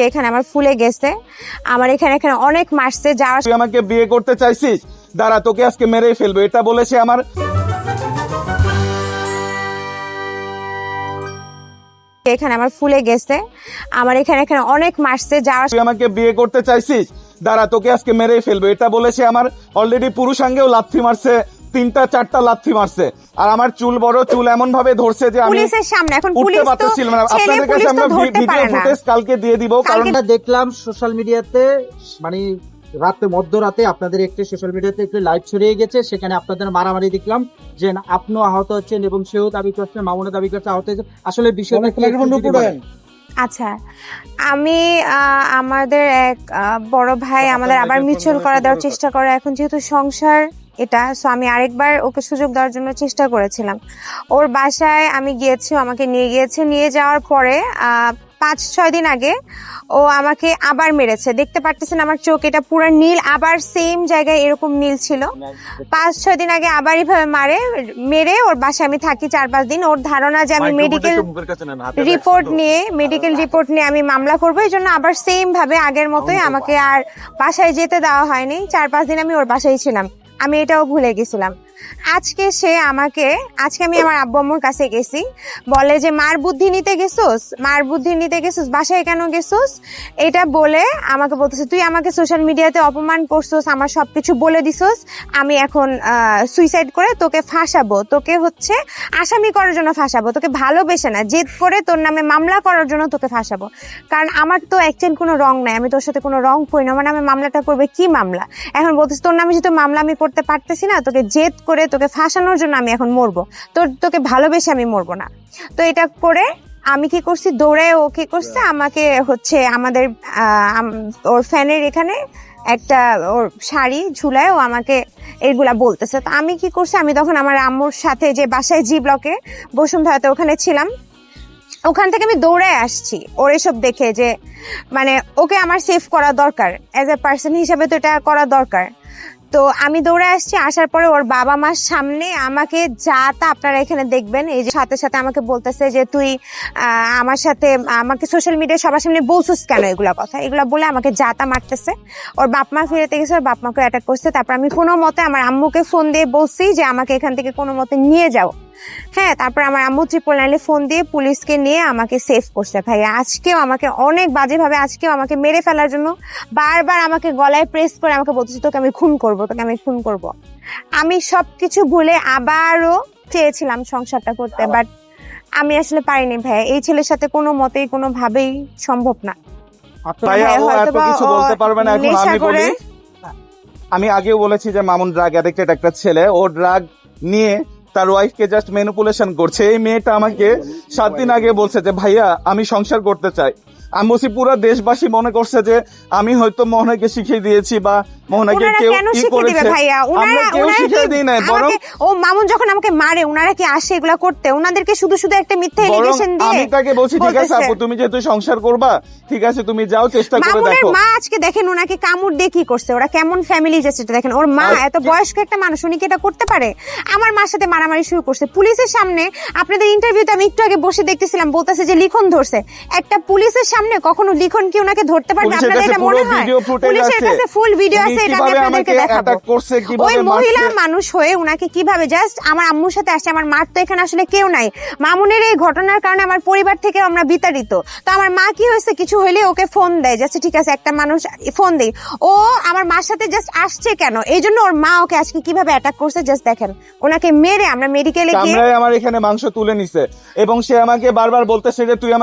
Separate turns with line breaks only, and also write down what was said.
এখানে আমার ফুলে গেছে, আমার এখানে অনেক মারছে। যারা
তুই আমাকে বিয়ে করতে চাইছিস, দাঁড়া তোকে আজকে মেরেই ফেলবো, এটা বলেছে আমার।
এখানে আমার ফুলে গেছে, আমার এখানে অনেক মারছে। যারা
তুই আমাকে বিয়ে করতে চাইছিস, দাঁড়া তোকে আজকে মেরেই ফেলবো, এটা বলেছে আমার। অলরেডি পুরুষাঙ্গেও লাথি মারছে, 3-4টা লাথি মারছে। আর আমার চুল বড়, চুল এমন ভাবে ধরছে যে আমি
পুলিশের সামনে এখন
উঠতে
পুলিশ তো
পারতেছিলাম না।
ছেলে
আপনাদের
পুলিশ
কাছে
তো
আমরা
ধরতে
ভিডিও
পারে না।
ফুটেজ কালকে দিয়ে দিব, কারণ
আমরা দেখলাম সোশ্যাল মিডিয়াতে, মানে মধ্যরাতে আপনাদের একটি সোশ্যাল মিডিয়াতে একটি লাইভ ছড়িয়ে গেছে, সেখানে আপনাদের মারামারি দেখলাম, যে আপনিও আহত হচ্ছেন এবং সেও দাবি করছেন, মামুনও দাবি করছে আহত হয়েছে। আসলে বিষয়টা কি একটু যদি বলেন।
আচ্ছা, আমি আমাদের এক বড় ভাই আমাদের আবার মিউচুয়াল করা দেওয়ার চেষ্টা করে। এখন যেহেতু সংসার এটা, সো আমি আরেকবার ওকে সুযোগ দেওয়ার জন্য চেষ্টা করেছিলাম। ওর বাসায় আমি গিয়েছি, আমাকে নিয়ে গিয়েছে। নিয়ে যাওয়ার পরে 5-6 দিন আগে ও আমাকে আবার মেরেছে। দেখতে পারতেছেন আমার চোখ, এটা পুরো নীল, আবার সেম জায়গায় এরকম নীল ছিল। 5-6 দিন আগে আবার এইভাবে মেরে ওর বাসায় আমি থাকি 4-5 দিন। ওর ধারণা যে আমি মেডিকেল রিপোর্ট নিয়ে আমি মামলা করবো, এই জন্য আবার সেম ভাবে আগের মতোই আমাকে আর বাসায় যেতে দেওয়া হয়নি। 4-5 দিন আমি ওর বাসায় ছিলাম, আমি এটাও ভুলে গেছিলাম। আজকে আমি আমার আব্বু আম্মুর কাছে গেছি, বলে যে মার বুদ্ধি নিতে গেছোস, বাসায় কেন গেছোস, এটা বলে আমাকে বলতেছে তুই আমাকে সোশ্যাল মিডিয়াতে অপমান করছোস, আমার সবকিছু বলে দিছোস, আমি এখন সুইসাইড করে তোকে ফাঁসাবো, তোকে হচ্ছে আসামি করার জন্য ফাঁসাবো, তোকে ভালোবেসে না, জেদ করে তোর নামে মামলা করার জন্য তোকে ফাঁসাবো। কারণ আমার তো অ্যাকচুয়ালি কোনো রং নাই, আমি তোর সাথে কোনো রং করি না, আমার নামে মামলাটা করবে কি মামলা? এখন বলতেছে তোর নামে যেহেতু মামলা আমি করতে পারতেছি না, তোকে জেদ করে তোকে ফাঁসানোর জন্য আমি এখন মরবো, তোকে ভালোবেসে আমি মরবো না। তো এটা করে আমি কি করছি, দৌড়ে ও কি করছে, আমাকে হচ্ছে আমাদের ওর ফ্যানের এখানে একটা ওর শাড়ি ঝুলায় ও আমাকে এগুলা বলতেছে। তো আমি কি করছি, আমি তখন আমার আম্মুর সাথে যে বাসায় জি ব্লকে বসুন্ধরাতে ওখানে ছিলাম, ওখান থেকে আমি দৌড়ে আসছি ওর এসব দেখে, যে মানে ওকে আমার সেভ করা দরকার, অ্যাজ এ পার্সন হিসাবে তো এটা করা দরকার। তো আমি দৌড়ে আসছি, আসার পরে ওর বাবা মার সামনে আমাকে যা তা আপনারা এখানে দেখবেন, এই যে সাথে সাথে আমাকে বলতেছে যে তুই আমাকে সোশ্যাল মিডিয়ায় সবার সামনে বলছিস কেন এগুলা কথা, এগুলা বলে আমাকে যা তা মারতেছে। ওর বাপ মা ফিরেতে গেছে, ওর বাপ মাকে অ্যাটাক করছে। তারপর আমি কোনো মতে আমার আম্মুকে ফোন দিয়ে বলছি যে আমাকে এখান থেকে কোনো মতে নিয়ে যাও। হ্যাঁ, তারপর আমার আম্মু 999 ফোন দিয়ে পুলিশকে নিয়ে আমাকে সেভ করছে। ভাই আজকেও আমাকে অনেক বাজেভাবে আমাকে মেরে ফেলার জন্য বারবার আমাকে গলায় প্রেস করে আমাকে বলতেছে তোকে আমি খুন করবো। আমি সবকিছু ভুলে আবারও চেয়েছিলাম সংসারটা করতে, বাট আমি আসলে পারিনি ভাই, এই ছেলের সাথে কোনো মতেই কোনোভাবেই সম্ভব না।
বলতে পারবে না। এখন আমি বলি, আমি আগেও বলেছি যে মামুন ড্রাগ অ্যাডিক্টেড একটা ছেলে, ও ড্রাগ নিয়ে তার ওয়াইফকে জাস্ট ম্যানিপুলেশন করছে। এই মেয়েটা আমাকে 7 দিন আগে বলছে যে ভাইয়া আমি সংসার করতে চাই। আমি বলছি পুরো দেশবাসী মনে করছে যে আমি হয়তো মোহনাকে শিখিয়ে দিয়েছি বা মোহনাকে কেউ কি করেছে, আমরা কেউ শিখিয়ে দিই না। বরং
ও মামুন যখন আমাকে মারে, ওনারা কি আসে এগুলা করতে? ওনাদেরকে শুধু একটা মিথ্যা এলিগেশন দিয়ে
আমি তাকে বলছি ঠিক আছে আপু তুমি যেহেতু সংসার করবা, ঠিক আছে তুমি যাও, চেষ্টা করে দেখো।
মামুনের মা আজকে দেখেন ওনাকে কামড় দিয়ে কি করছে, ওরা কেমন ফ্যামিলি যে সেটা দেখেন। ওর মা এত বয়স্ক একটা মানুষ, উনি কি এটা করতে পারে? আমার মার সাথে মারামারি শুরু করছে পুলিশের সামনে। আপনাদের ইন্টারভিউতে আমি একটু আগে বসে দেখতেছিলাম, বলতেছে যে লিখন ধরছে। একটা পুলিশের সামনে কখনো লিখন কি ওনাকে ধরতে পারবে? আপনাদের এটা মনে হয়? পুলিশের কাছে ফুল ভিডিও আছে, এটা আমি আপনাদেরকে দেখাবো। ওই মহিলা মানুষ হয়ে উনাকে কিভাবে জাস্ট আমার আম্মুর সাথে আসছে। আমার মার তো এখানে আসলে কেউ নাই। মামুনের এই ঘটনার কারণে আমার পরিবার থেকে আমরা বিতাড়িত। তো আমার মা কি হয়েছে, কিছু হইলে ওকে ফোন দেয়, জাস্ট ঠিক আছে একটা মানুষ ফোন দেয়। ও আমার মার সাথে জাস্ট আসছে কেন, এই জন্য ওর মা ওকে আজকে কিভাবে অ্যাটাক করছে জাস্ট দেখেন। ওনাকে মেরে আমরা মেডিকেলে গিয়ে
আমার এখানে মাংস তুলে নিছে এবং সে আমাকে বারবার বলতেছে যে তুই